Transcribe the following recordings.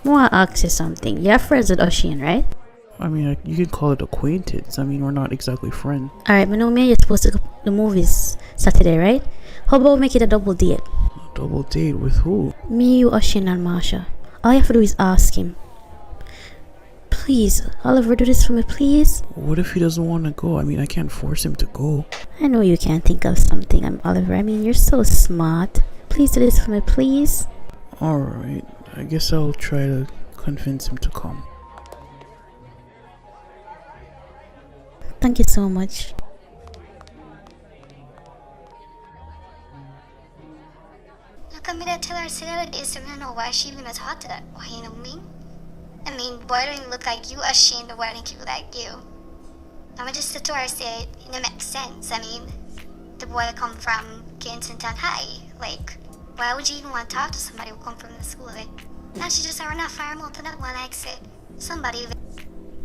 I want to ask you something. You're friends with Ocean, right? I mean, you can call it acquaintance. I mean, we're not exactly friends. Alright, but know me, you're supposed to go to the movies Saturday, right? How about make it a double date? A double date with who? Me, you, Ocean, and Marsha. All you have to do is ask him. Please, Oliver, do this for me, please. What if he doesn't want to go? I mean, I can't force him to go. I know you can't think of something, Oliver. I mean, you're so smart. Please do this for me, please. Alright, I guess I'll try to convince him to come. Thank you so much. Look, I'm gonna tell her Cinderella is to know why she even talk to that boy, you know what I mean? I mean, boy don't look like you, Ashin, the boy don't look like you. I'm just sit to her say it makes sense. I mean, the boy come from Kensington High. Like, why would you even want to talk to somebody who come from the school? Like, now she just are not fire out to that one, like say, somebody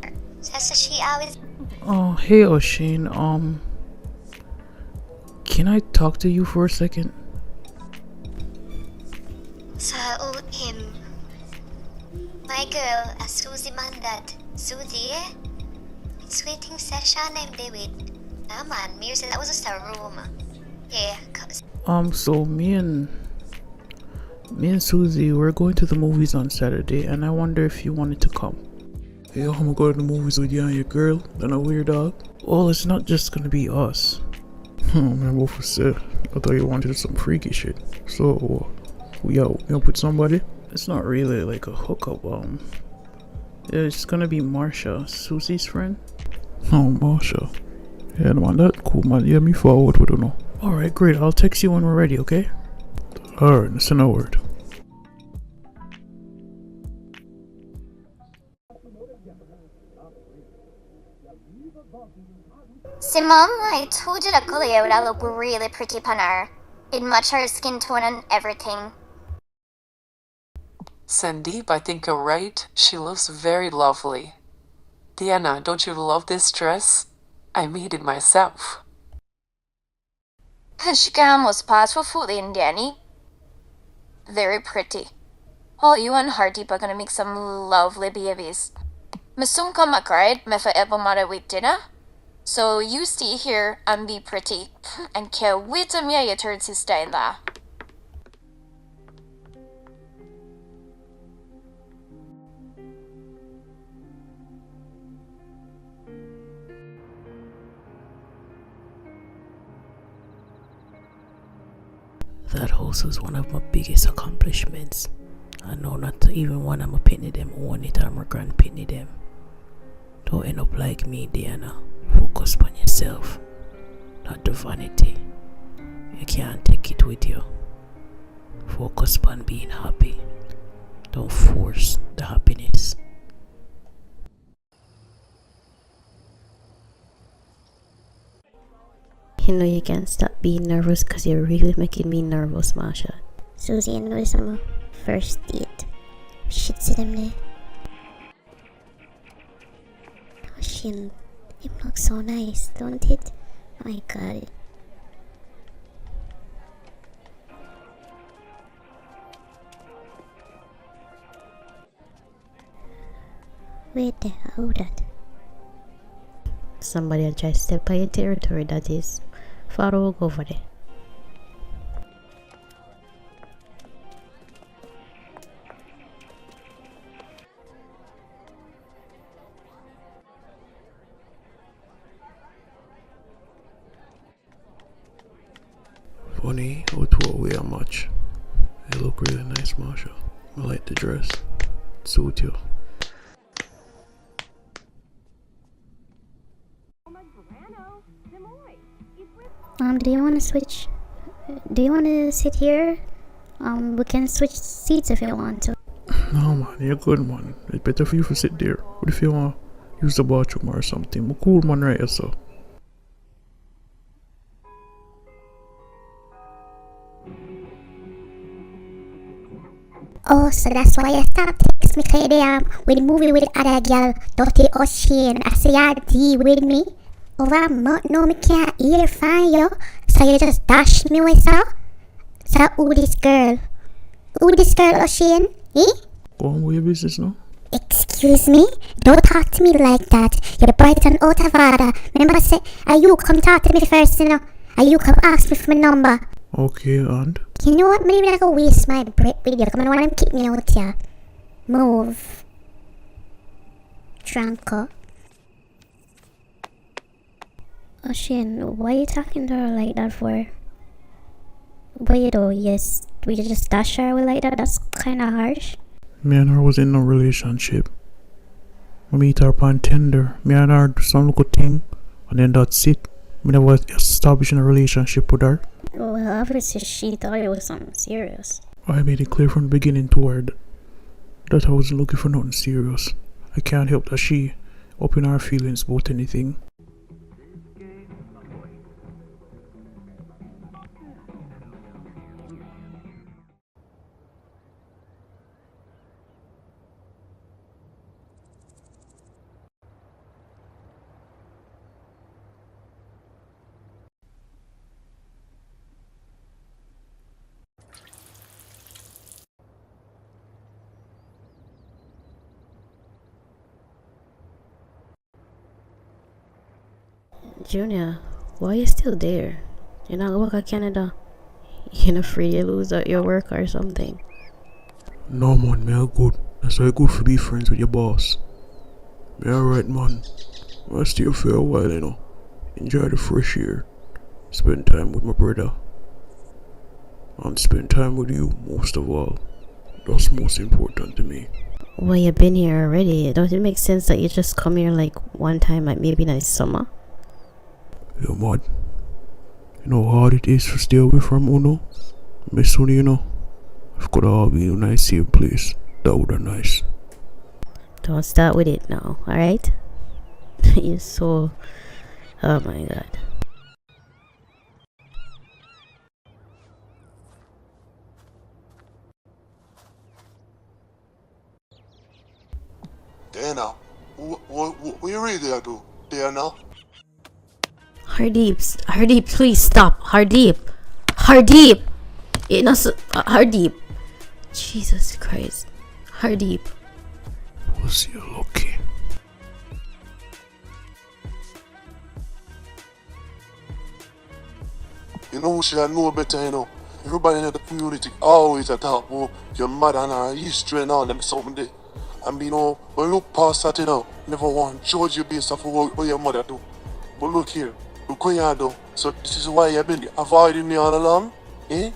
that's what she always. Oh, hey O'Shane, can I talk to you for a second? So, him. My girl, Susie Mandat. Susie, eh? It's waiting session I'm David. Ah man, Mir said that was just a room. Yeah, cause So me and Susie, we're going to the movies on Saturday, and I wonder if you wanted to come. Hey, I'm gonna go to the movies with you and your girl, then a weird dog. Well, it's not just gonna be us. Oh man, what was said? I thought you wanted some freaky shit. So, we out with somebody? It's not really like a hookup, it's gonna be Marsha, Susie's friend. Oh, Marsha. Yeah, man, that cool, man. Yeah, me forward, we don't know. Alright, great. I'll text you when we're ready, okay? Alright, send a word. See, Mom, I told you that Kalia would look really pretty upon her. It match her skin tone and everything. Sandeep, I think you're right. She looks very lovely. Diana, don't you love this dress? I made it myself. She can almost pass for food in Danny. Very pretty. Oh, you and Hardeep are gonna make some lovely babies. Me soon come back, right? Me forever mother with dinner. So you stay here and be pretty. And can't wait to meet your third sister in there. That house was one of my biggest accomplishments. I know not even one of my penny them own it or my grand penny them. Don't end up like me, Diana. Focus on yourself, not the vanity. You can't take it with you. Focus on being happy. Don't force the happiness. You know you can't stop being nervous because you're really making me nervous, Marsha. Susie, I know this is my first date. Shit, see them there. Oh, shit. It looks so nice, don't it? Oh my god. Wait the hell that? Somebody had tried to step on your territory, that is. Father will go over there. Funny, how to wear much. You look really nice, Marsha. I like the dress. It suits you. Do you want to switch? Do you want to sit here? We can switch seats if you want to. No, man, you're good, man. It's better for you to sit there. What if you want to use the bathroom or something? I'm a cool man, right? So. Oh, so that's why you stopped text me today with the movie with the other girl, Dirty Ocean. I say you deal with me. Over a month now, me can't hear from you. So you just dash me with so? So who this girl? Who this girl, Ocean? Eh? Go on with your business now. Excuse me? Don't talk to me like that. You're bright and out of order. Remember I said, you come talk to me first, you know? You come ask me for my number. Okay, and? You know what? Maybe I go waste my breath with you. Come on, want to keep me out here. Move. Drunko. Oh, Shane, why are you talking to her like that for? What you do? Yes, we just dash her away like that? That's kind of harsh. Me and her was in no relationship. I meet her upon Tinder. Me and her do some little thing, and then that's it. Me never establishing a relationship with her. Well, obviously she thought it was something serious. I made it clear from the beginning to her that I wasn't looking for nothing serious. I can't help that she open her feelings about anything. Junior, why are you still there? You're not going to Canada? You're not afraid you lose out your work or something? No man, me are good. That's why good for be friends with your boss. Me alright man. I'll stay for a while, you know. Enjoy the fresh air. Spend time with my brother. And spend time with you most of all. That's most important to me. Well, you've been here already. Don't it make sense that you just come here like one time, like maybe in the summer? Yo man, you know how hard it is to stay away from Uno? Miss Sonny, you know. If could all be in a nice safe place, that would be nice. Don't start with it now, alright? You're so... Oh my god. There now. What you really there do? There now? Hardeep, please stop. Hardeep! You know, Hardeep. Jesus Christ. Hardeep. Was you lucky? You know who should I know better, you know? Everybody in the community always talk about your mother and her history and all them something there. And you know, when you look past that, you know, never want to judge you based off of what your mother do. But look here, look what you do. So this is why you've been avoiding me all along, eh? You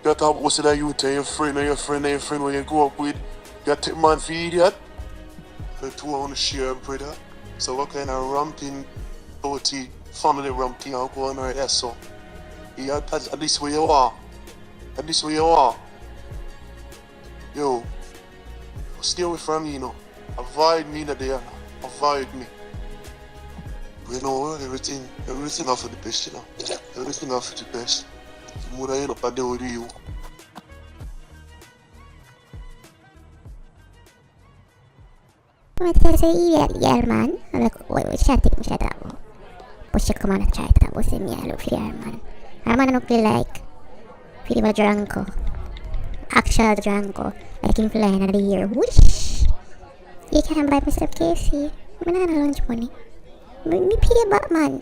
talk about what's that you tell your friend and your friend and your friend when you grow up with. You take man for idiot. The two want to share, brother. So what kind of ramping, dirty family ramping are going right there, so? Yeah, at least where you are. At least where you are. Yo, stay away from me, you know. Avoid me that day, avoid me. You know, everything off for the best, you know. Everything off for the best. The more I end up, I deal with you. What is a idiot, girl, man? Look, wait, shut up. But she come on and try to what's in me, I look for her, man. Her man look like Fever Drunko. Actual Drunko. Like him flying out of the air. Whoosh! You can't buy myself KFC. I'm not gonna lunch money. Me pay back, man.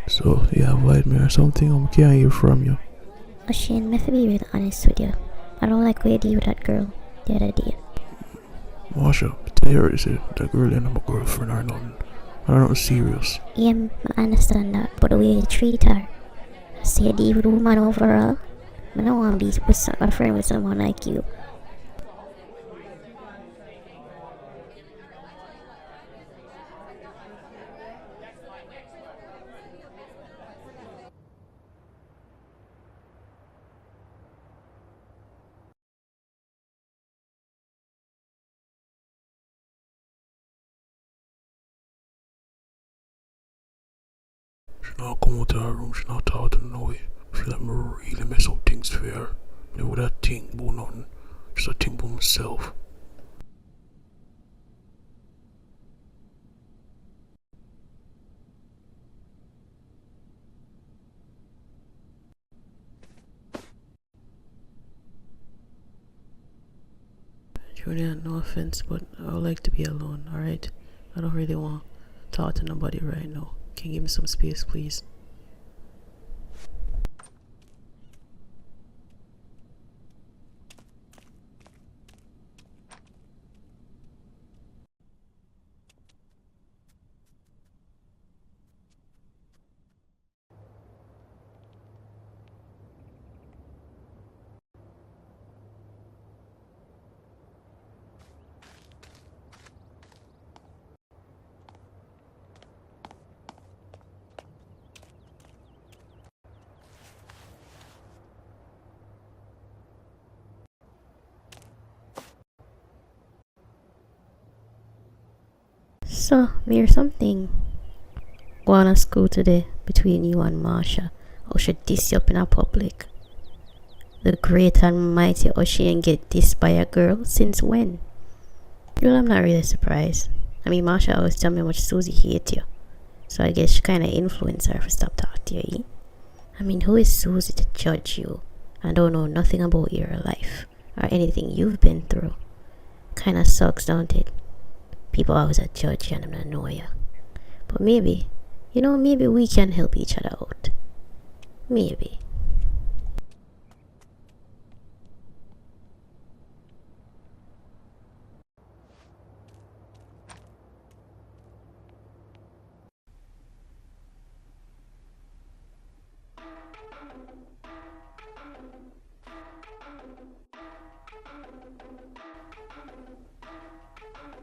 So, you avoid me or something? I can't hear from you. Oh Shane, me to be real honest with you. I don't like what you did with that girl the other day. Marsha, I tell you already said that girl ain't my girlfriend or nothing. I'm not serious. Yeah, I understand that, but the way you treat her, I say you deal with a woman overall. I don't want to be with a friend with someone like you. She not come out of her room, she not talk to me no way. I feel like me really mess up things for her. Me would that think about nothing. Just a think about myself. Julian, no offense, but I would like to be alone, alright? I don't really want to talk to nobody right now. Can you give me some space, please? So, here's something. Go on a school today between you and Marsha. Or should diss you up in a public? The great and mighty Ocean get dissed by a girl? Since when? Well, I'm not really surprised. I mean, Marsha always tell me how much Susie hates you. So I guess she kinda influenced her to stop talking to you, eh? I mean, who is Susie to judge you? I don't know nothing about your life or anything you've been through. Kinda sucks, don't it? People always a judge you and them know you. But maybe, maybe we can help each other out. Maybe.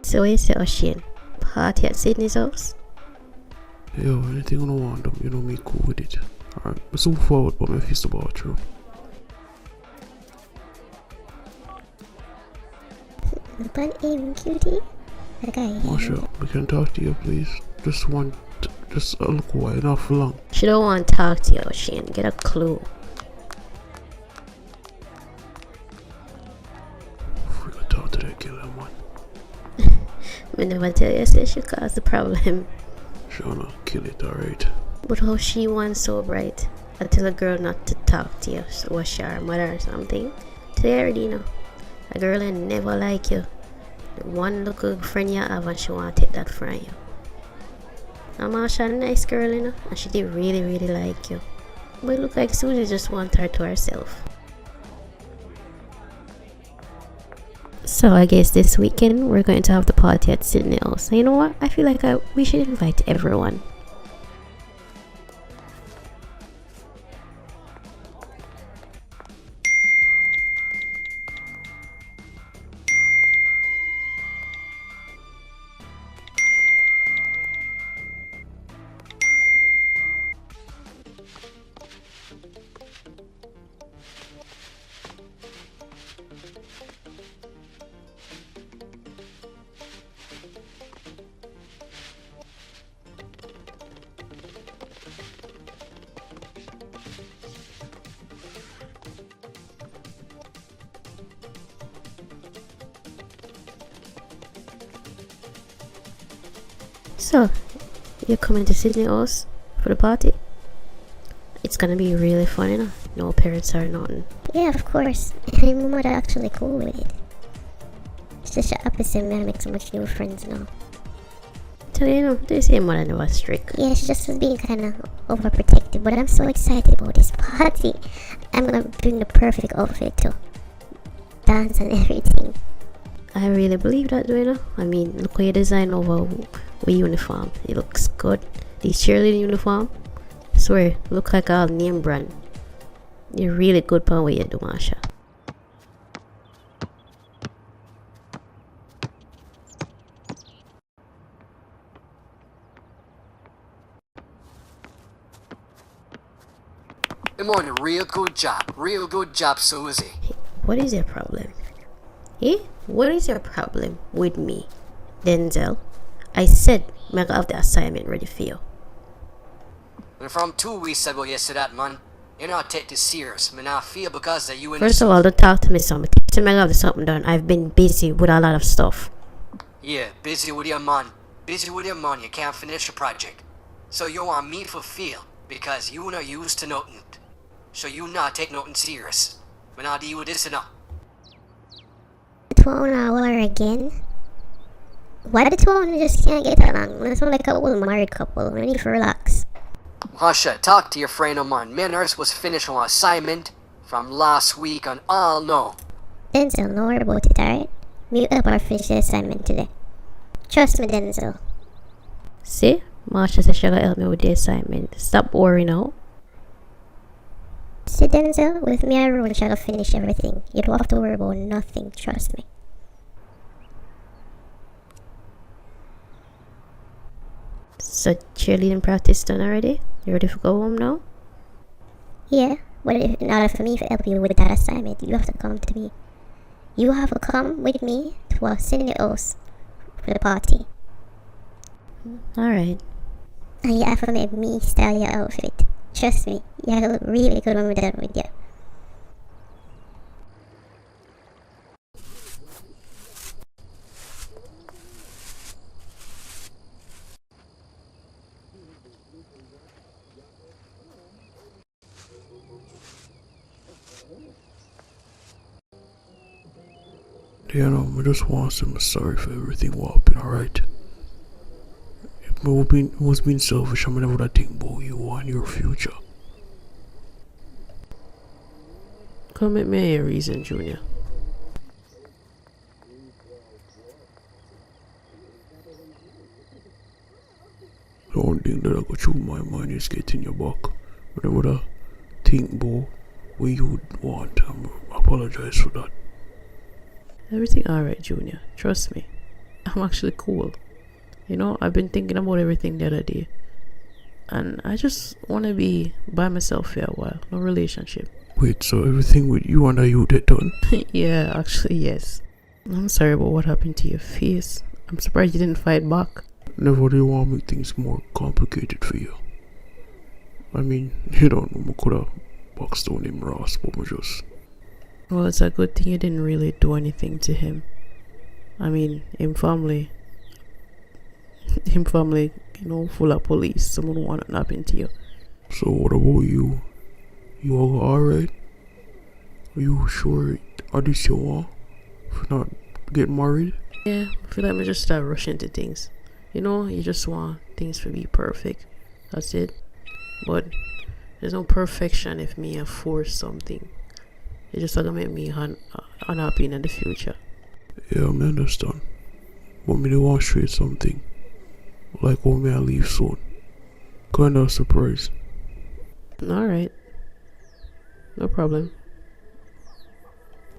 So what is the Ocean? Party at Sydney's house? Yo, anything you want them, me cool with it. Alright, let's move forward, but my fist about true. But even cutie? Okay. Marsha, we can talk to you, please. Just a little while, not for long. She don't want to talk to you, Ocean. Get a clue. We could talk to that killer, man. I never tell you, say she caused the problem. Shauna, kill it, alright? But how she wants so bright? I tell a girl not to talk to you. So was she her mother or something? Today I already know. A girl ain't never like you. The one little friend you have and she want to take that from you. Now Marsha a nice girl, and she did really, really like you. But it look like Susie just wants her to herself. So I guess this weekend we're going to have the party at Sydney House. And you know what? I feel like we should invite everyone. So, you're coming to Sydney House for the party? It's gonna be really fun, No parents or nothing. Yeah, of course. My mom would actually cool with it. It's just the opposite. I'm gonna make so much new friends now. So, they say mother never strict. Yeah, she just was being kinda overprotective, but I'm so excited about this party. I'm gonna bring the perfect outfit to dance and everything. I really believe that, I mean, look how you design over with uniform. It looks good. This cheerleading uniform, I swear, look like a name brand. You're really good for what you do, Marsha. Good morning, real good job, Susie. What is your problem? What is your problem with me, Denzel? I said I have the assignment ready for you. And from 2 weeks ago, you said that, man. You're not take this serious, man. I feel because of you and First of all, don't talk to me something. I have something done. I've been busy with a lot of stuff. Yeah, busy with your man. Busy with your man, you can't finish your project. So you want me to fulfill, because you not used to nothing. So you not take nothing serious. When I deal with this enough. two on a war again? Why the two on just can't get along? It's not like a old married couple. We need to relax. Husha, talk to your friend of mine. Me and hers was finished on assignment from last week and all no. Denzel, don't worry about it, alright? Me help her finish the assignment today. Trust me, Denzel. See? Marsha said she'll help me with the assignment. Stop worrying now. See, Denzel, with me and Rowan shall finish everything. You don't have to worry about nothing, trust me. So cheerleading practice done already? You ready to go home now? Yeah, but in order for me to help you with that assignment, you have to come to me. You have to come with me to our senior house for the party. Alright. And you have to make me style your outfit. Trust me, you look really good when we're done with you. Diana, I just want to say I'm sorry for everything what happened, alright? It was being selfish. I'm never think about you and your future. Come with me a reason, Junior. The only thing that I got through my mind is getting your back. Whatever I think about what you would want, I apologize for that. Everything alright, Junior. Trust me. I'm actually cool. You know, I've been thinking about everything the other day. And I just want to be by myself for a while. No relationship. Wait, so everything with you and you did done? Yeah, actually, yes. I'm sorry about what happened to your face. I'm surprised you didn't fight back. Never do want to make things more complicated for you. I mean, you don't know, I could have boxed on him Ross, but I just... Well, it's a good thing you didn't really do anything to him. I mean, him family, you know, full of police. Someone want to happen to you. So what about you? You all alright? Are you sure are this you want? For not get married? Yeah, I feel like we just start rushing to things. You know, you just want things to be perfect. That's it. But there's no perfection if me force something. It's just gonna make me unhappy in the future. Yeah, I understand. But me they want straight something. Like when me I leave soon. Kinda surprised. Alright. No problem.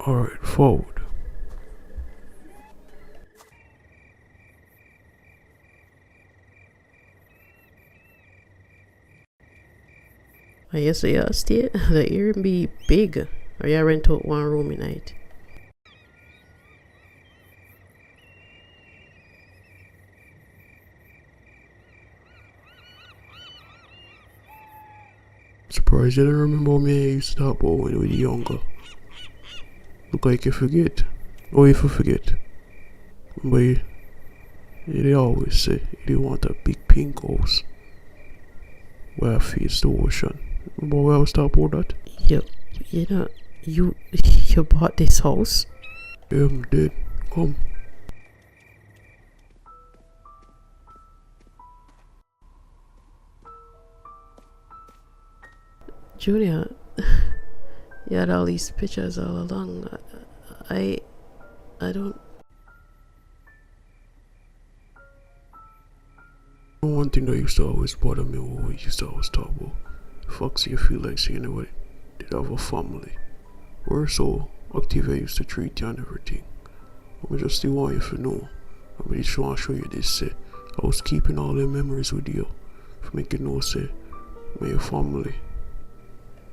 Alright, forward. I guess you stay. The Airbnb big. Or you rent out one room a night. Surprised you don't remember me I used to talk about when we were younger. Look like you forget. Or if you forget. But they always say they want a big pink house where I face the ocean. Remember where I was talking about that? You know, you bought this house? Yeah, I'm dead. Come. Junior, you had all these pictures all along. I don't... One thing that used to always bother me when we used to always talk about. Foxy, you feel like saying anybody did have a family. We're so active I used to treat you and everything. I just still want you to know. I just want to show you this say. I was keeping all the memories with you. For making no say. With your family.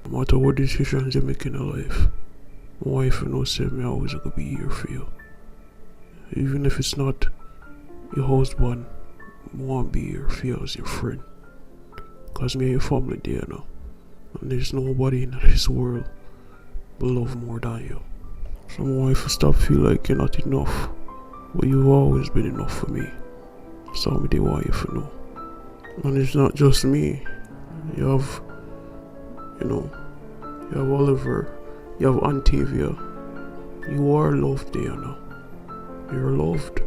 No matter what decisions you make in life. I want you to know say me always gonna be here for you. Even if it's not your husband. I want to be here for you as your friend. Cause me and your family there now. And there's nobody in this world will love more than you. So I want you to stop feel like you're not enough. But you've always been enough for me. So I want you to know. And it's not just me. You have, you have Oliver. You have Antavia. You are loved there now. You're loved.